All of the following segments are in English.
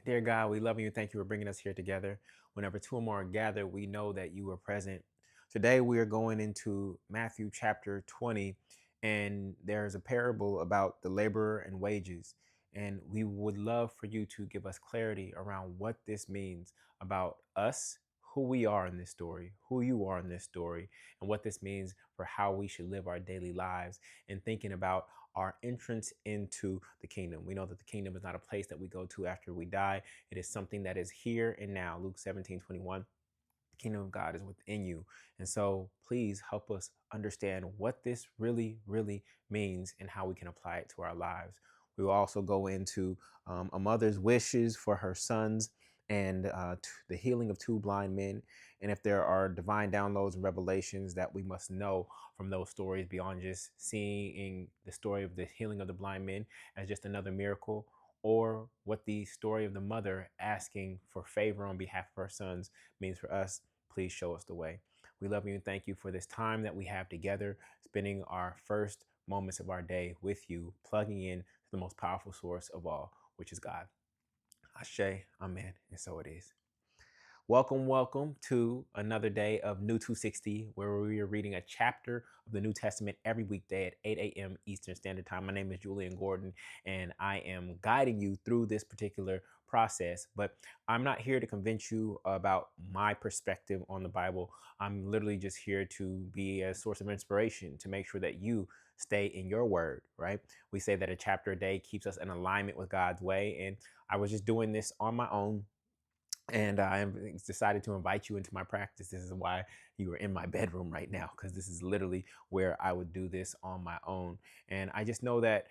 Dear God, we love you and thank you for bringing us here together. Whenever two or more are gathered, we know that you are present. Today, we are going into Matthew chapter 20, and there's a parable about the laborer and wages. And we would love for you to give us clarity around what this means about us, who we are in this story, who you are in this story, and what this means for how we should live our daily lives, and thinking about our entrance into the kingdom. We know that the kingdom is not a place that we go to after we die. It is something that is here and now. Luke 17:21. The kingdom of God is within you. And so please help us understand what this really means and how we can apply it to our lives. We will also go into a mother's wishes for her sons and the healing of two blind men. And if there are divine downloads and revelations that we must know from those stories beyond just seeing the story of the healing of the blind men as just another miracle, or what the story of the mother asking for favor on behalf of her sons means for us, please show us the way. We love you and thank you for this time that we have together, spending our first moments of our day with you, plugging in to the most powerful source of all, which is God. Ashe, amen, and so it is. Welcome to another day of New260, where we are reading a chapter of the New Testament every weekday at 8 a.m. Eastern Standard Time. My name is Julian Gordon, and I am guiding you through this particular process. But I'm not here to convince you about my perspective on the Bible. I'm literally just here to be a source of inspiration to make sure that you stay in your word, right? We say that a chapter a day keeps us in alignment with God's way. And I was just doing this on my own, and I decided to invite you into my practice. This is why you are in my bedroom right now, because this is literally where I would do this on my own. And I just know that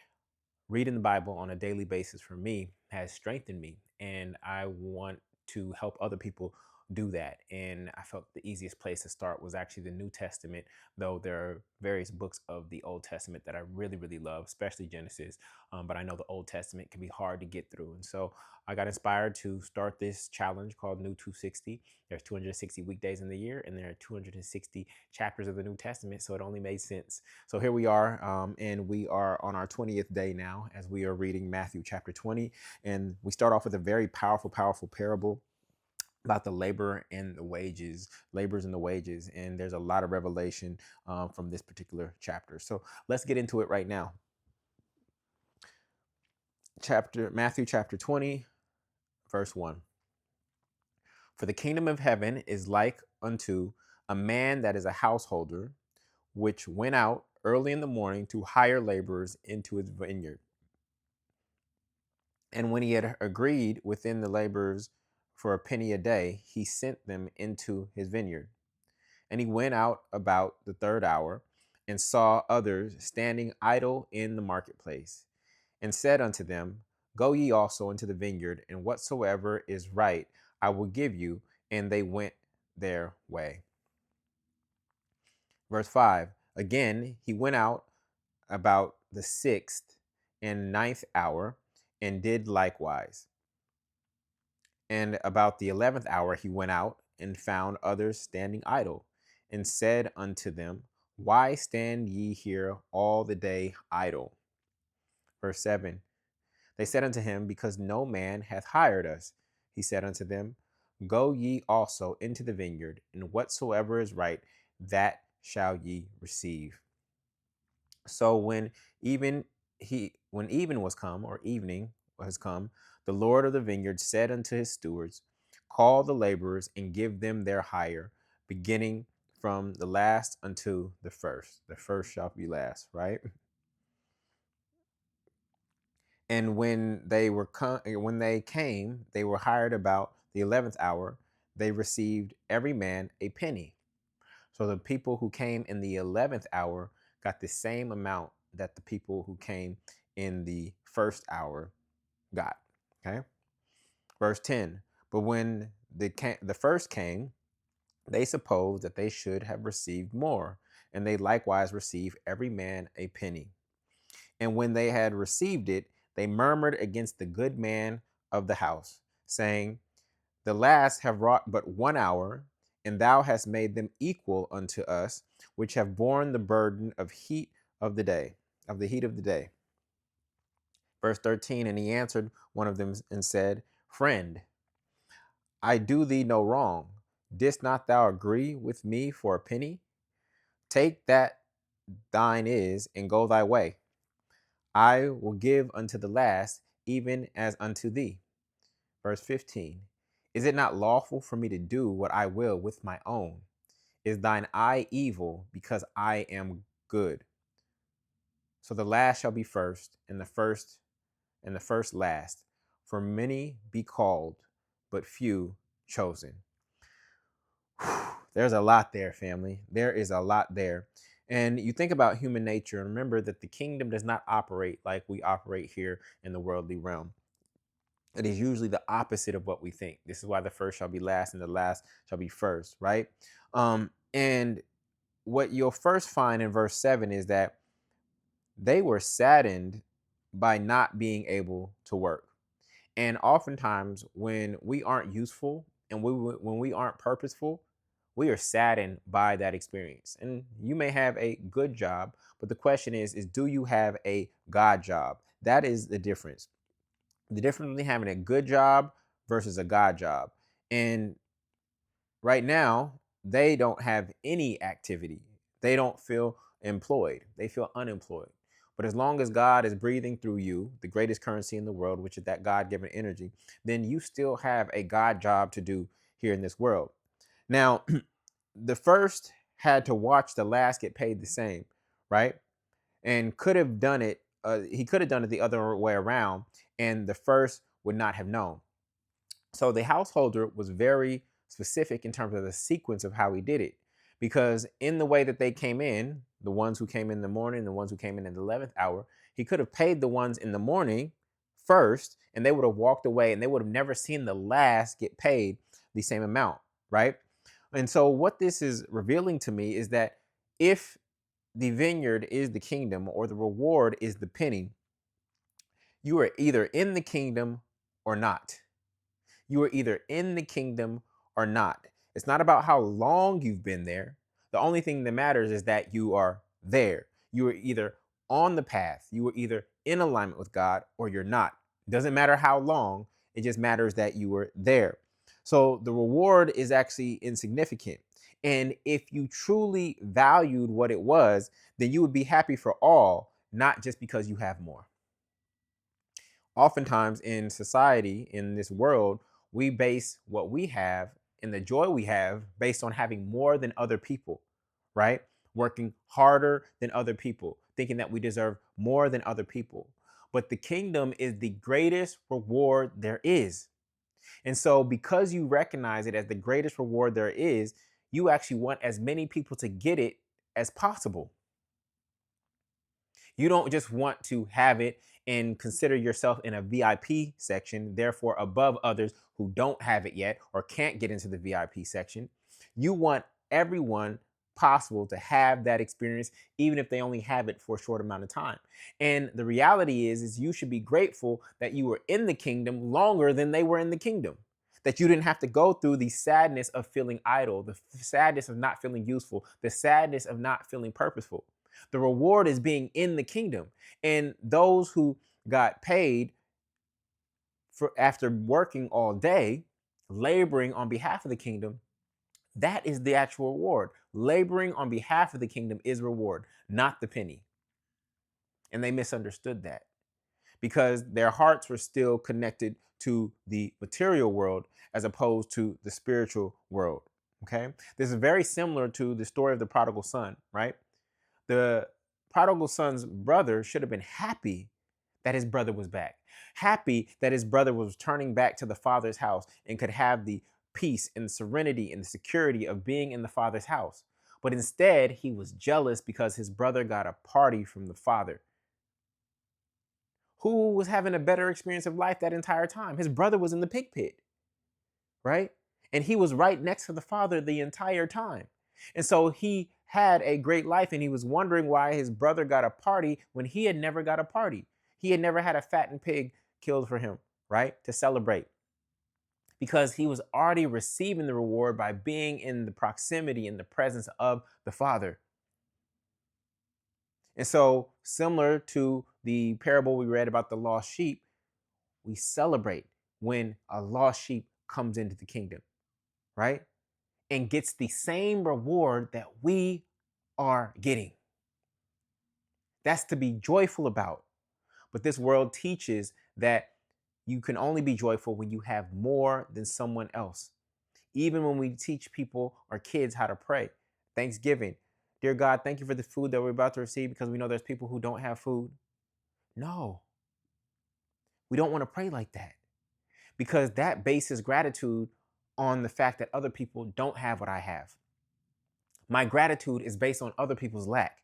reading the Bible on a daily basis for me has strengthened me, and I want to help other people do that. And I felt the easiest place to start was actually the New Testament, though there are various books of the Old Testament that I really love, especially Genesis. But I know the Old Testament can be hard to get through. And so I got inspired to start this challenge called New260. There's 260 weekdays in the year, and there are 260 chapters of the New Testament. So it only made sense. So here we are, and we are on our 20th day now as we are reading Matthew chapter 20. And we start off with a very powerful parable about the labor and the wages, labors and the wages. And there's a lot of revelation from this particular chapter. So let's get into it right now. Matthew chapter 20, verse 1. For the kingdom of heaven is like unto a man that is a householder, which went out early in the morning to hire laborers into his vineyard. And when he had agreed within the laborers for a penny a day, he sent them into his vineyard. And he went out about the third hour and saw others standing idle in the marketplace, and said unto them, Go ye also into the vineyard, and whatsoever is right I will give you. And they went their way. Verse 5. Again, he went out about the sixth and ninth hour, and did likewise. And about the 11th hour he went out and found others standing idle, and said unto them, Why stand ye here all the day idle? Verse 7. They said unto him, Because no man hath hired us. He said unto them, Go ye also into the vineyard, and whatsoever is right, that shall ye receive. So when even was come, or evening was come, the Lord of the vineyard said unto his stewards, Call the laborers and give them their hire, beginning from the last unto the first. The first shall be last, right? And when they came, they were hired about the 11th hour. They received every man a penny. So the people who came in the 11th hour got the same amount that the people who came in the first hour got. Okay. Verse 10. But when the first came, they supposed that they should have received more, and they likewise received every man a penny. And when they had received it, they murmured against the good man of the house, saying, The last have wrought but 1 hour, and thou hast made them equal unto us, which have borne the burden of heat of the day, of the heat of the day. Verse 13, and he answered one of them and said, Friend, I do thee no wrong. Didst not thou agree with me for a penny? Take that thine is, and go thy way. I will give unto the last, even as unto thee. Verse 15. Is it not lawful for me to do what I will with my own? Is thine eye evil because I am good? So the last shall be first, and the first last. For many be called, but few chosen. There's a lot there, family. There is a lot there. And you think about human nature and remember that the kingdom does not operate like we operate here in the worldly realm. It is usually the opposite of what we think. This is why the first shall be last and the last shall be first, right? And what you'll first find in verse 7 is that they were saddened by not being able to work. And oftentimes, when we aren't useful and when we aren't purposeful, we are saddened by that experience. And you may have a good job, but the question is do you have a God job? That is the difference. The difference between having a good job versus a God job. And right now, they don't have any activity. They don't feel employed. They feel unemployed. But as long as God is breathing through you, the greatest currency in the world, which is that God given energy, then you still have a God job to do here in this world. Now, the first had to watch the last get paid the same, right? And could have done it, he could have done it the other way around, and the first would not have known. So the householder was very specific in terms of the sequence of how he did it. Because in the way that they came in, the ones who came in the morning, the ones who came in the 11th hour, he could have paid the ones in the morning first, and they would have walked away and they would have never seen the last get paid the same amount, right? And so what this is revealing to me is that if the vineyard is the kingdom or the reward is the penny, you are either in the kingdom or not. You are either in the kingdom or not. It's not about how long you've been there. The only thing that matters is that you are there. You are either on the path, you are either in alignment with God or you're not. It doesn't matter how long, it just matters that you were there. So the reward is actually insignificant. And if you truly valued what it was, then you would be happy for all, not just because you have more. Oftentimes in society, in this world, we base what we have and the joy we have based on having more than other people, right? Working harder than other people, thinking that we deserve more than other people. But the kingdom is the greatest reward there is. And so, because you recognize it as the greatest reward there is, you actually want as many people to get it as possible. You don't just want to have it and consider yourself in a VIP section, therefore above others who don't have it yet or can't get into the VIP section. You want everyone possible to have that experience, even if they only have it for a short amount of time. And the reality is you should be grateful that you were in the kingdom longer than they were in the kingdom. That you didn't have to go through the sadness of feeling idle, the sadness of not feeling useful, the sadness of not feeling purposeful. The reward is being in the kingdom. And those who got paid for after working all day, laboring on behalf of the kingdom, that is the actual reward. Laboring on behalf of the kingdom is reward, not the penny. And they misunderstood that because their hearts were still connected to the material world as opposed to the spiritual world. Okay. This is very similar to the story of the prodigal son, right? The prodigal son's brother should have been happy that his brother was back, happy that his brother was turning back to the father's house and could have the peace and serenity and the security of being in the father's house. But instead, he was jealous because his brother got a party from the father, who was having a better experience of life that entire time. His brother was in the pig pit, right? And he was right next to the father the entire time. And so he had a great life and he was wondering why his brother got a party when he had never got a party. He had never had a fattened pig killed for him, right? To celebrate. Because he was already receiving the reward by being in the proximity and the presence of the Father. And so, similar to the parable we read about the lost sheep, we celebrate. when a lost sheep comes into the kingdom, right? And gets the same reward that we are getting. That's to be joyful about. But this world teaches that you can only be joyful when you have more than someone else. Even when we teach people or kids how to pray, Thanksgiving, dear God, thank you for the food that we're about to receive because we know there's people who don't have food. No, we don't want to pray like that because that bases gratitude on the fact that other people don't have what I have. My gratitude is based on other people's lack.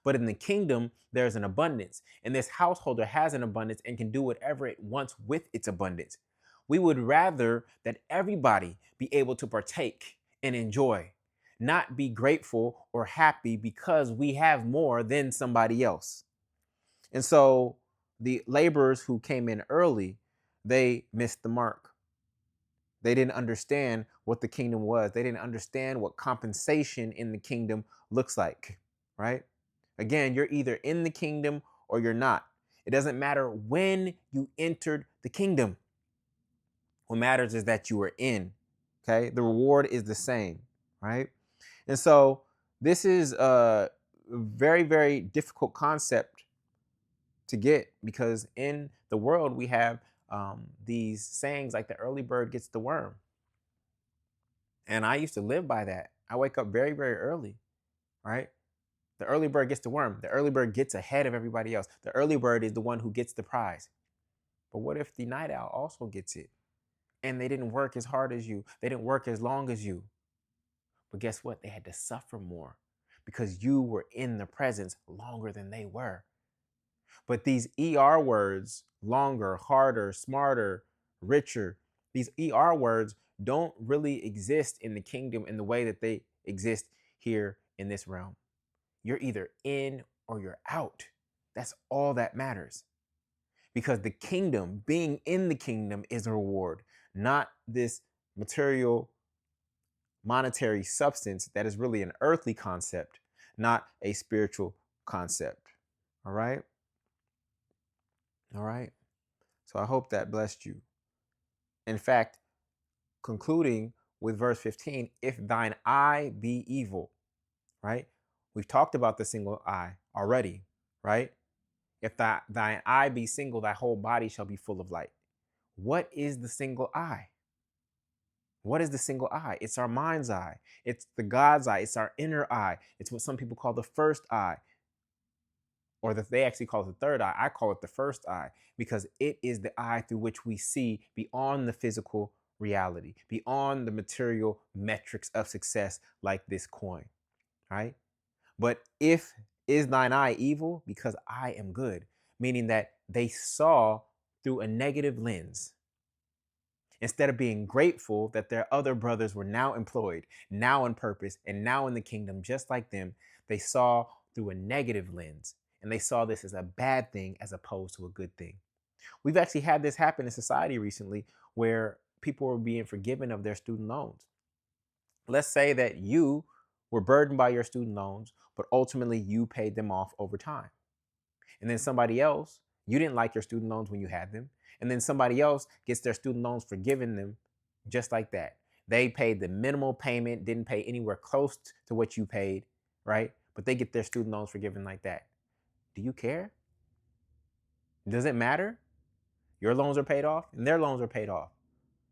But in the kingdom, there's an abundance, and this householder has an abundance and can do whatever it wants with its abundance. We would rather that everybody be able to partake and enjoy, not be grateful or happy because we have more than somebody else. And so the laborers who came in early, they missed the mark. They didn't understand what the kingdom was. They didn't understand what compensation in the kingdom looks like, right? Again, you're either in the kingdom or you're not. It doesn't matter when you entered the kingdom. What matters is that you are in, okay? The reward is the same, right? And so this is a very, very difficult concept to get because in the world we have these sayings like the early bird gets the worm. And I used to live by that. I wake up very, very early, right? The early bird gets the worm. The early bird gets ahead of everybody else. The early bird is the one who gets the prize. But what if the night owl also gets it? And they didn't work as hard as you. They didn't work as long as you. But guess what? They had to suffer more because you were in the presence longer than they were. But these ER words, longer, harder, smarter, richer, these ER words don't really exist in the kingdom in the way that they exist here in this realm. You're either in or you're out. That's all that matters. Because the kingdom, being in the kingdom, is a reward, not this material, monetary substance that is really an earthly concept, not a spiritual concept. All right? All right. So I hope that blessed you. In fact, concluding with verse 15, if thine eye be evil, right? We've talked about the single eye already, right? If thine eye be single, thy whole body shall be full of light. What is the single eye? What is the single eye? It's our mind's eye. It's the God's eye. It's our inner eye. It's what some people call the first eye, or that they actually call it the third eye. I call it the first eye because it is the eye through which we see beyond the physical reality, beyond the material metrics of success like this coin, right? But if is thine eye evil? Because I am good, meaning that they saw through a negative lens. Instead of being grateful that their other brothers were now employed, now in purpose, and now in the kingdom just like them, they saw through a negative lens. And they saw this as a bad thing as opposed to a good thing. We've actually had this happen in society recently where people were being forgiven of their student loans. Let's say that you were burdened by your student loans, but ultimately you paid them off over time. And then somebody else, you didn't like your student loans when you had them. And then somebody else gets their student loans forgiven them just like that. They paid the minimal payment, didn't pay anywhere close to what you paid, right? But they get their student loans forgiven like that. Do you care? Does it matter? Your loans are paid off and their loans are paid off.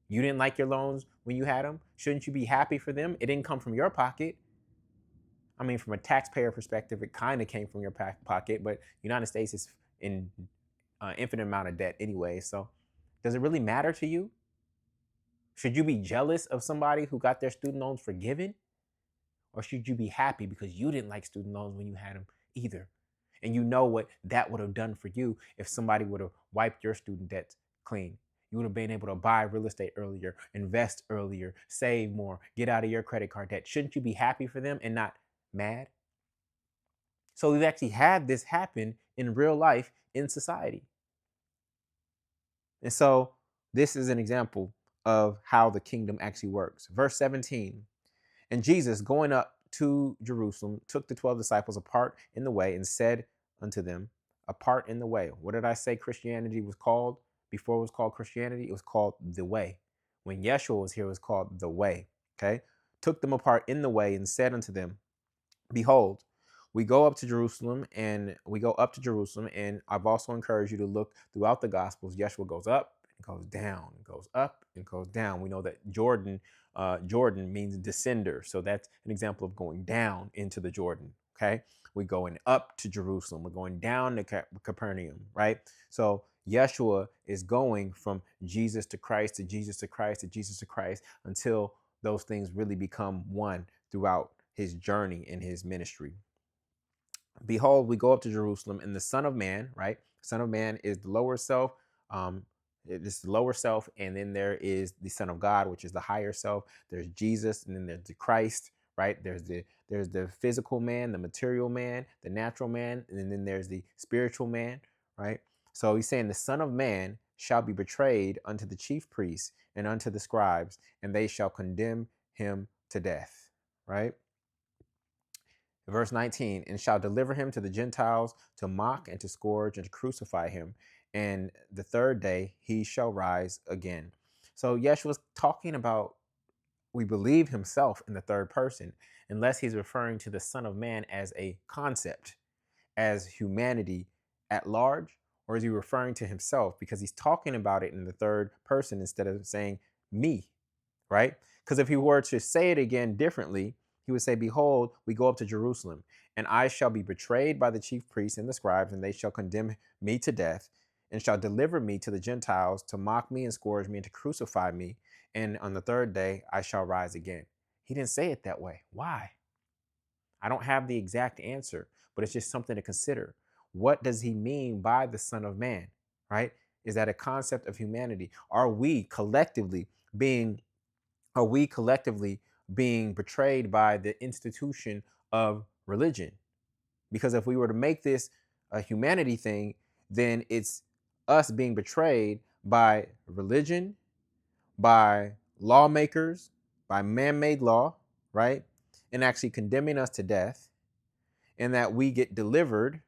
You didn't like your loans when you had them. Shouldn't you be happy for them? It didn't come from your pocket. I mean, from a taxpayer perspective, it kind of came from your pocket, but United States is in infinite amount of debt anyway. So does it really matter to you? Should you be jealous of somebody who got their student loans forgiven? Or should you be happy because you didn't like student loans when you had them either? And you know what that would have done for you if somebody would have wiped your student debts clean. You would have been able to buy real estate earlier, invest earlier, save more, get out of your credit card debt. Shouldn't you be happy for them and not mad? So we've actually had this happen in real life in society. And so this is an example of how the kingdom actually works. Verse 17, and Jesus going up to Jerusalem took the 12 disciples apart in the way and said unto them, apart in the way. What did I say Christianity was called before it was called Christianity, it was called the way. When Yeshua was here, it was called the way. Okay. Took them apart in the way and said unto them, behold, we go up to Jerusalem, and I've also encouraged you to look throughout the Gospels. Yeshua goes up and goes down, goes up and goes down. We know that Jordan means descender, so that's an example of going down into the Jordan. Okay, we're going up to Jerusalem, we're going down to Capernaum, right? So Yeshua is going from Jesus to Christ to Jesus to Christ to Jesus to Christ until those things really become one throughout his journey in his ministry. Behold, we go up to Jerusalem, and the Son of Man, right? Son of Man is the lower self. This is the lower self, and then there is the Son of God, which is the higher self. There's Jesus, and then there's the Christ, right? There's the physical man, the material man, the natural man, and then there's the spiritual man, right? So he's saying the Son of Man shall be betrayed unto the chief priests and unto the scribes, and they shall condemn him to death, right? Verse 19, and shall deliver him to the Gentiles to mock and to scourge and to crucify him. And the third day he shall rise again. So Yeshua's talking about, we believe, himself in the third person, unless he's referring to the Son of Man as a concept, as humanity at large, or is he referring to himself because he's talking about it in the third person instead of saying me, right? Because if he were to say it again differently, he would say, behold, we go up to Jerusalem, and I shall be betrayed by the chief priests and the scribes, and they shall condemn me to death, and shall deliver me to the Gentiles to mock me and scourge me and to crucify me. And on the third day, I shall rise again. He didn't say it that way. Why? I don't have the exact answer, but it's just something to consider. What does he mean by the Son of Man, right? Is that a concept of humanity? Being are we collectively being betrayed by the institution of religion? Because if we were to make this a humanity thing, then it's us being betrayed by religion, by lawmakers, by man-made law, right? And actually condemning us to death, and that we get delivered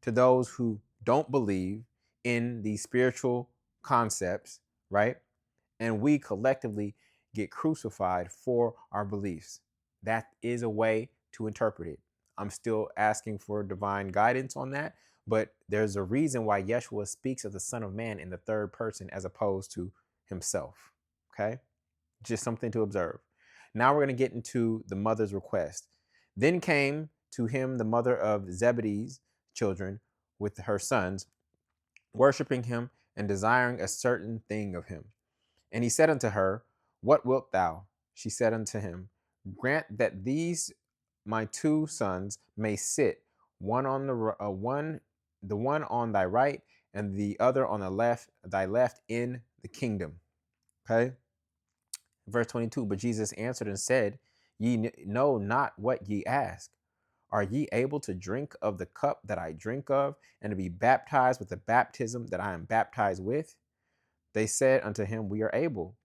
to those who don't believe in these spiritual concepts, right? And we collectively get crucified for our beliefs. That is a way to interpret it. I'm still asking for divine guidance on that, but there's a reason why Yeshua speaks of the Son of Man in the third person as opposed to himself. Okay? Just something to observe. Now we're going to get into the mother's request. Then came to him the mother of Zebedee's children with her sons, worshiping him and desiring a certain thing of him. And he said unto her, what wilt thou? She said unto him, grant that these my two sons may sit, one on the one on thy right, and the other on the left, thy left, in the kingdom. Okay. Verse 22. But Jesus answered and said, ye know not what ye ask. Are ye able to drink of the cup that I drink of, and to be baptized with the baptism that I am baptized with? They said unto him, we are able.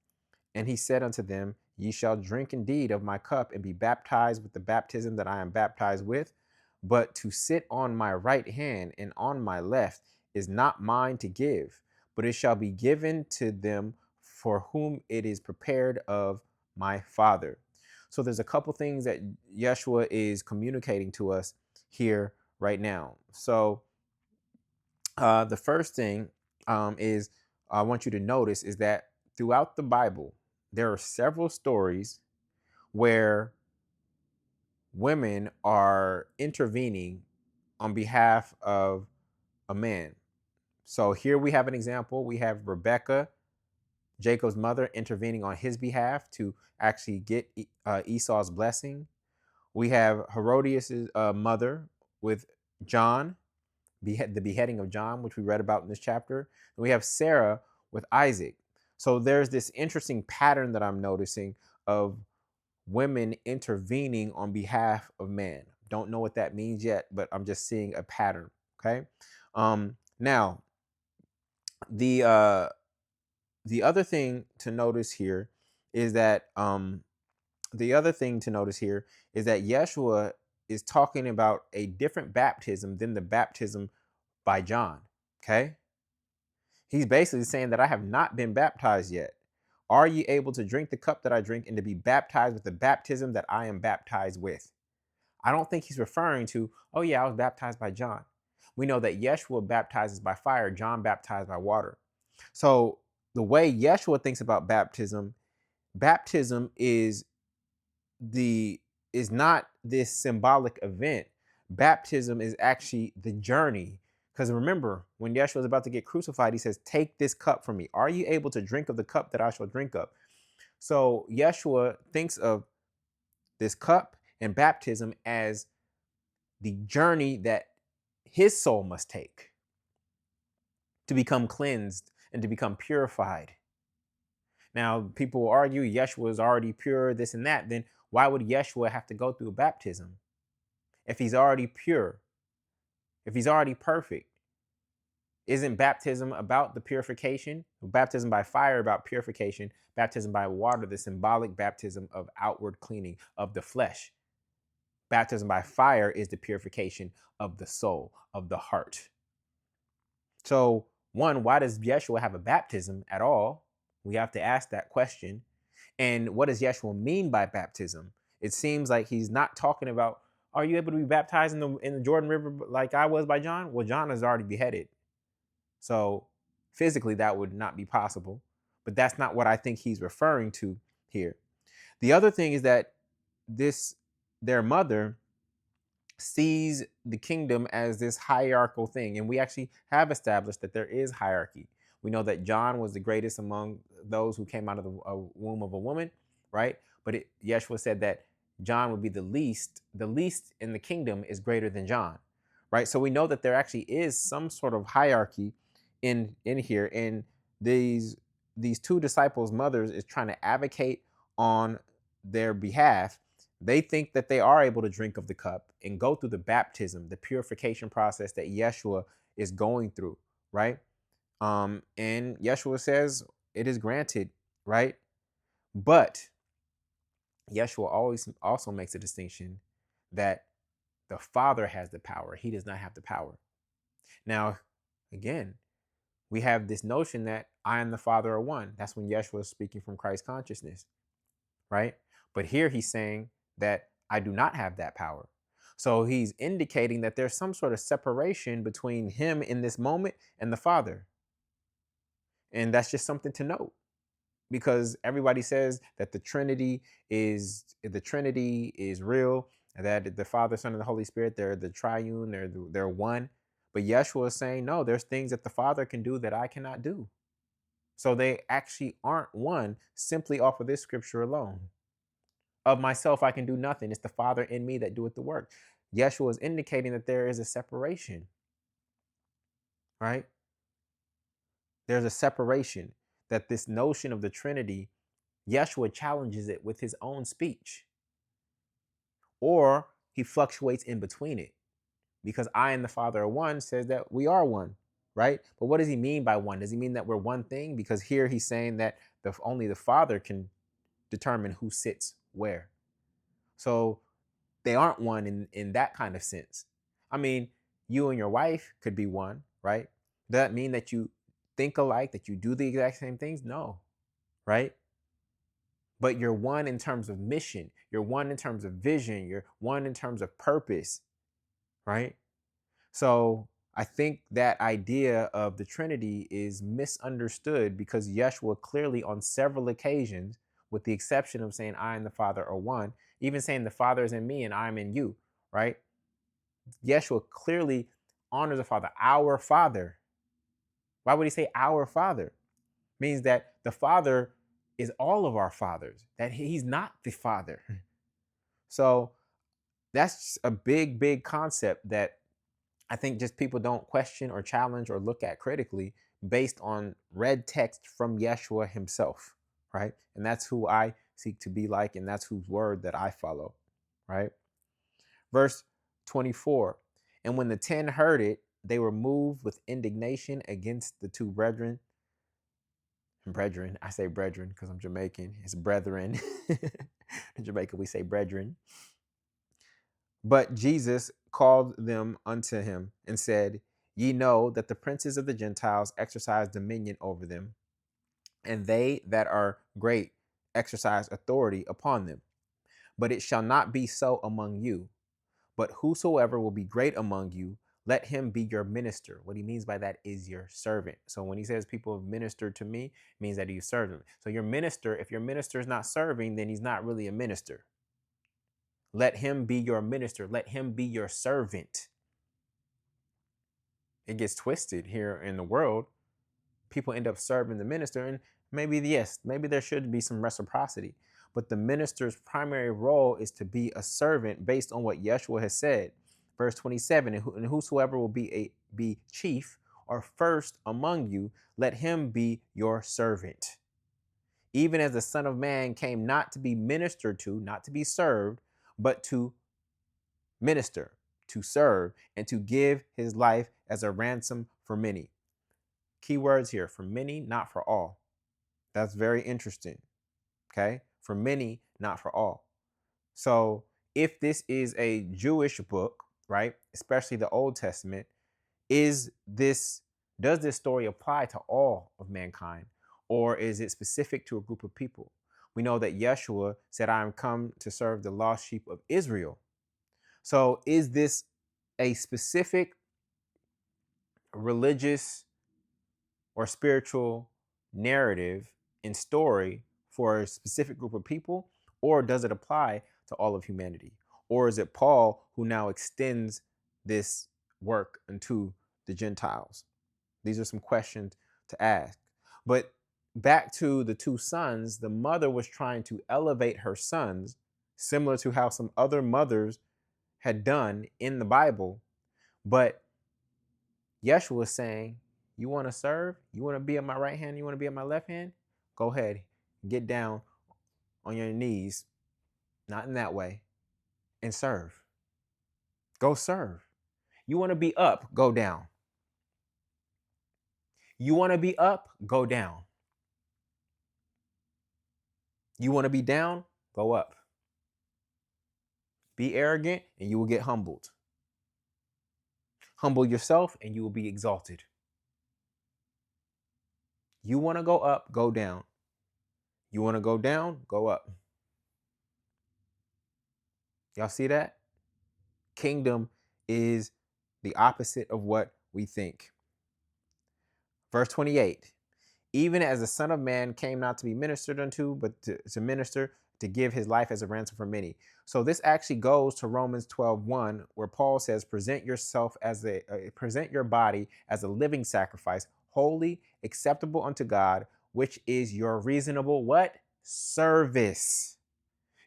And he said unto them, ye shall drink indeed of my cup, and be baptized with the baptism that I am baptized with. But to sit on my right hand and on my left is not mine to give, but it shall be given to them for whom it is prepared of my Father. So there's a couple things that Yeshua is communicating to us here right now. So the first thing is I want you to notice is that throughout the Bible, there are several stories where women are intervening on behalf of a man. So here we have an example. We have Rebecca, Jacob's mother, intervening on his behalf to actually get Esau's blessing. We have Herodias' mother with John, the beheading of John, which we read about in this chapter. And we have Sarah with Isaac. So there's this interesting pattern that I'm noticing of women intervening on behalf of man. Don't know what that means yet, but I'm just seeing a pattern. Okay. Now the other thing to notice here is that Yeshua is talking about a different baptism than the baptism by John. Okay. He's basically saying that I have not been baptized yet. Are ye able to drink the cup that I drink and to be baptized with the baptism that I am baptized with? I don't think he's referring to, oh yeah, I was baptized by John. We know that Yeshua baptizes by fire, John baptized by water. So the way Yeshua thinks about baptism, baptism the is not this symbolic event. Baptism is actually the journey. Because remember, when Yeshua was about to get crucified, he says, take this cup from me. Are you able to drink of the cup that I shall drink of? So Yeshua thinks of this cup and baptism as the journey that his soul must take to become cleansed and to become purified. Now, people will argue Yeshua is already pure, this and that. Then why would Yeshua have to go through a baptism if he's already pure, if he's already perfect? Isn't baptism about the purification? Baptism by fire about purification, baptism by water, the symbolic baptism of outward cleaning of the flesh. Baptism by fire is the purification of the soul, of the heart. So, one, why does Yeshua have a baptism at all? We have to ask that question. And what does Yeshua mean by baptism? It seems like he's not talking about, are you able to be baptized in the Jordan River like I was by John? Well, John is already beheaded. So physically that would not be possible. But that's not what I think he's referring to here. The other thing is that their mother sees the kingdom as this hierarchical thing. And we actually have established that there is hierarchy. We know that John was the greatest among those who came out of the womb of a woman, right? But Yeshua said that John would be the least. The least in the kingdom is greater than John, right? So we know that there actually is some sort of hierarchy in here. And these two disciples' mothers is trying to advocate on their behalf. They think that they are able to drink of the cup and go through the baptism, the purification process that Yeshua is going through, right? And Yeshua says it is granted, right? But Yeshua always also makes a distinction that the Father has the power. He does not have the power. Now, again, we have this notion that I and the Father are one. That's when Yeshua is speaking from Christ consciousness, right? But here he's saying that I do not have that power. So he's indicating that there's some sort of separation between him in this moment and the Father. And that's just something to note, because everybody says that the Trinity is real, and that the Father, Son, and the Holy Spirit, they're the triune, they're one. But Yeshua is saying, no, there's things that the Father can do that I cannot do. So they actually aren't one simply off of this scripture alone. Of myself, I can do nothing. It's the Father in me that doeth the work. Yeshua is indicating that there is a separation, right? There's a separation, that this notion of the Trinity, Yeshua challenges it with his own speech, or he fluctuates in between it, because I and the Father are one says that we are one, right? But what does he mean by one? Does he mean that we're one thing? Because here he's saying that only the Father can determine who sits where. So they aren't one in that kind of sense. I mean, you and your wife could be one, right? Does that mean that you think alike, that you do the exact same things? No, right? But you're one in terms of mission. You're one in terms of vision. You're one in terms of purpose, right? So I think that idea of the Trinity is misunderstood, because Yeshua clearly on several occasions, with the exception of saying I and the Father are one, even saying the Father is in me and I'm in you, right? Yeshua clearly honors the Father, our Father. Why would he say our Father? Means that the Father is all of our fathers, that he's not the Father. So that's a big, big concept that I think just people don't question or challenge or look at critically based on read text from Yeshua himself, right? And that's who I seek to be like, and that's whose word that I follow, right? Verse 24, and when the 10 heard it, they were moved with indignation against the two brethren. I say brethren because I'm Jamaican. It's brethren. In Jamaica, we say brethren. But Jesus called them unto him and said, Ye know that the princes of the Gentiles exercise dominion over them, and they that are great exercise authority upon them. But it shall not be so among you. But whosoever will be great among you, let him be your minister. What he means by that is your servant. So when he says people have ministered to me, it means that he's serving. So your minister, if your minister is not serving, then he's not really a minister. Let him be your minister. Let him be your servant. It gets twisted here in the world. People end up serving the minister, and maybe, yes, maybe there should be some reciprocity. But the minister's primary role is to be a servant based on what Yeshua has said. Verse 27, and whosoever will be chief or first among you, let him be your servant. Even as the Son of Man came not to be ministered to, not to be served, but to minister, to serve, and to give his life as a ransom for many. Key words here: for many, not for all. That's very interesting. Okay? For many, not for all. So if this is a Jewish book, right, especially the Old Testament, does this story apply to all of mankind, or is it specific to a group of people? We know that Yeshua said, I am come to serve the lost sheep of Israel. So is this a specific religious or spiritual narrative and story for a specific group of people, or does it apply to all of humanity? Or is it Paul who now extends this work unto the Gentiles? These are some questions to ask. But back to the two sons, the mother was trying to elevate her sons, similar to how some other mothers had done in the Bible. But Yeshua was saying, you want to serve? You want to be at my right hand? You want to be at my left hand? Go ahead. Get down on your knees, not in that way, and serve. Go serve. You want to be up? Go down. You want to be up? Go down. You want to be down? Go up. Be arrogant and you will get humbled. Humble yourself and you will be exalted. You want to go up? Go down. You want to go down? Go up. Y'all see that? Kingdom is the opposite of what we think. Verse 28, even as the Son of Man came not to be ministered unto, but to minister, to give his life as a ransom for many. So this actually goes to Romans 12:1, where Paul says, present your body as a living sacrifice, holy, acceptable unto God, which is your reasonable what? Service.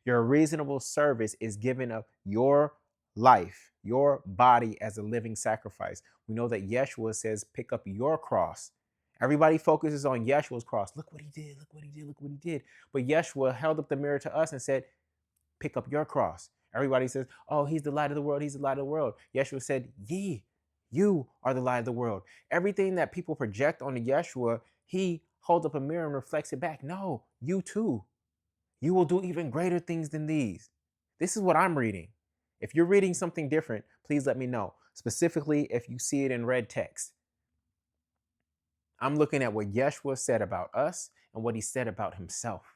Your reasonable service is giving up your life, your body as a living sacrifice. We know that Yeshua says, pick up your cross. Everybody focuses on Yeshua's cross. Look what he did, look what he did, look what he did. But Yeshua held up the mirror to us and said, pick up your cross. Everybody says, oh, he's the light of the world, he's the light of the world. Yeshua said, you are the light of the world. Everything that people project onto Yeshua, he holds up a mirror and reflects it back. No, you too. You will do even greater things than these. This is what I'm reading. If you're reading something different, please let me know. Specifically, if you see it in red text. I'm looking at what Yeshua said about us and what he said about himself.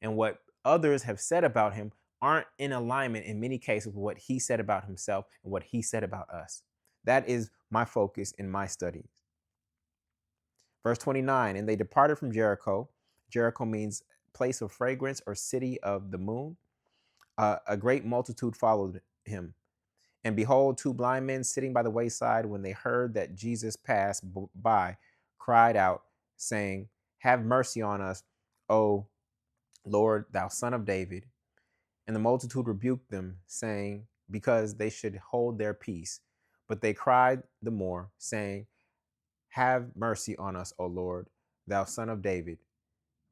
And what others have said about him aren't in alignment in many cases with what he said about himself and what he said about us. That is my focus in my studies. Verse 29, and they departed from Jericho. Jericho means place of fragrance or city of the moon. A great multitude followed him. And behold, two blind men sitting by the wayside, when they heard that Jesus passed by, cried out, saying, have mercy on us, O Lord, thou Son of David. And the multitude rebuked them, saying, because they should hold their peace. But they cried the more, saying, have mercy on us, O Lord, thou Son of David.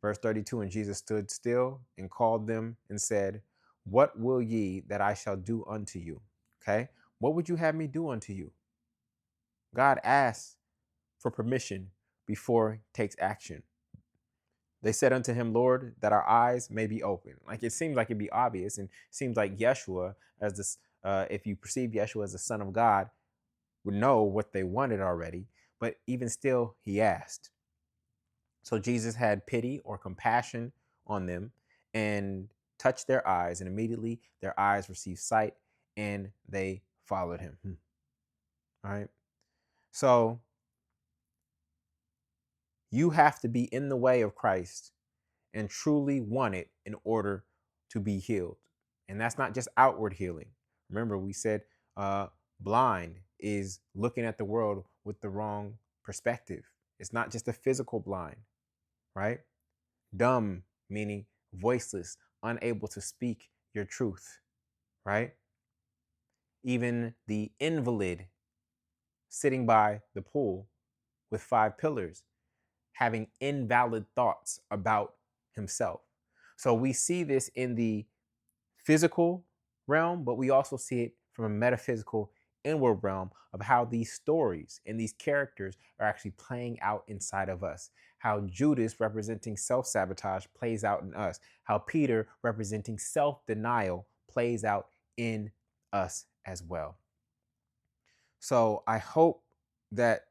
Verse 32, and Jesus stood still and called them and said, what will ye that I shall do unto you? Okay, what would you have me do unto you? God asks for permission before he takes action. They said unto him, Lord, that our eyes may be open. Like, it seems like it'd be obvious, and it seems like Yeshua, as this, if you perceive Yeshua as the Son of God, would know what they wanted already, but even still, he asked. So Jesus had pity or compassion on them and touched their eyes, and immediately their eyes received sight and they followed him. All right. So you have to be in the way of Christ and truly want it in order to be healed. And that's not just outward healing. Remember, we said blind is looking at the world with the wrong perspective. It's not just a physical blind, right? Dumb, meaning voiceless, unable to speak your truth, right? Even the invalid sitting by the pool with 5 pillars, having invalid thoughts about himself. So we see this in the physical realm, but we also see it from a metaphysical inward realm of how these stories and these characters are actually playing out inside of us. How Judas, representing self sabotage, plays out in us. How Peter, representing self denial, plays out in us as well. So I hope that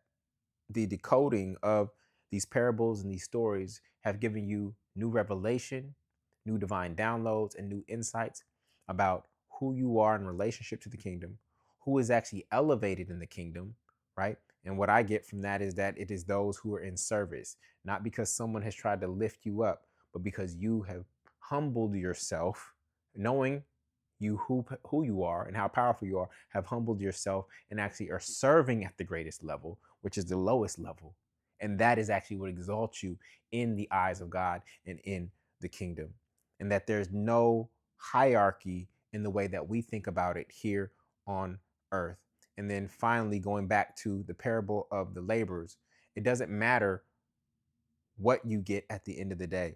the decoding of these parables and these stories have given you new revelation, new divine downloads, and new insights about who you are in relationship to the kingdom, who is actually elevated in the kingdom, right? And what I get from that is that it is those who are in service, not because someone has tried to lift you up, but because you have humbled yourself, knowing who you are and how powerful you are, have humbled yourself and actually are serving at the greatest level, which is the lowest level. And that is actually what exalts you in the eyes of God and in the kingdom. And that there's no hierarchy in the way that we think about it here on earth. And then finally, going back to the parable of the laborers, it doesn't matter what you get at the end of the day.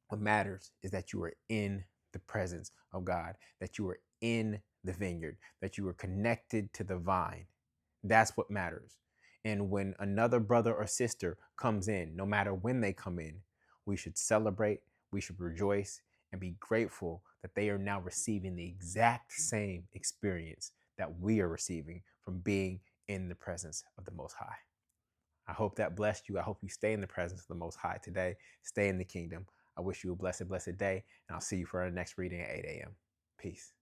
What matters is that you are in the presence of God, that you are in the vineyard, that you are connected to the vine. That's what matters. And when another brother or sister comes in, no matter when they come in, we should celebrate, we should rejoice, and be grateful that they are now receiving the exact same experience that we are receiving from being in the presence of the Most High. I hope that blessed you. I hope you stay in the presence of the Most High today. Stay in the kingdom. I wish you a blessed, blessed day, and I'll see you for our next reading at 8 a.m. Peace.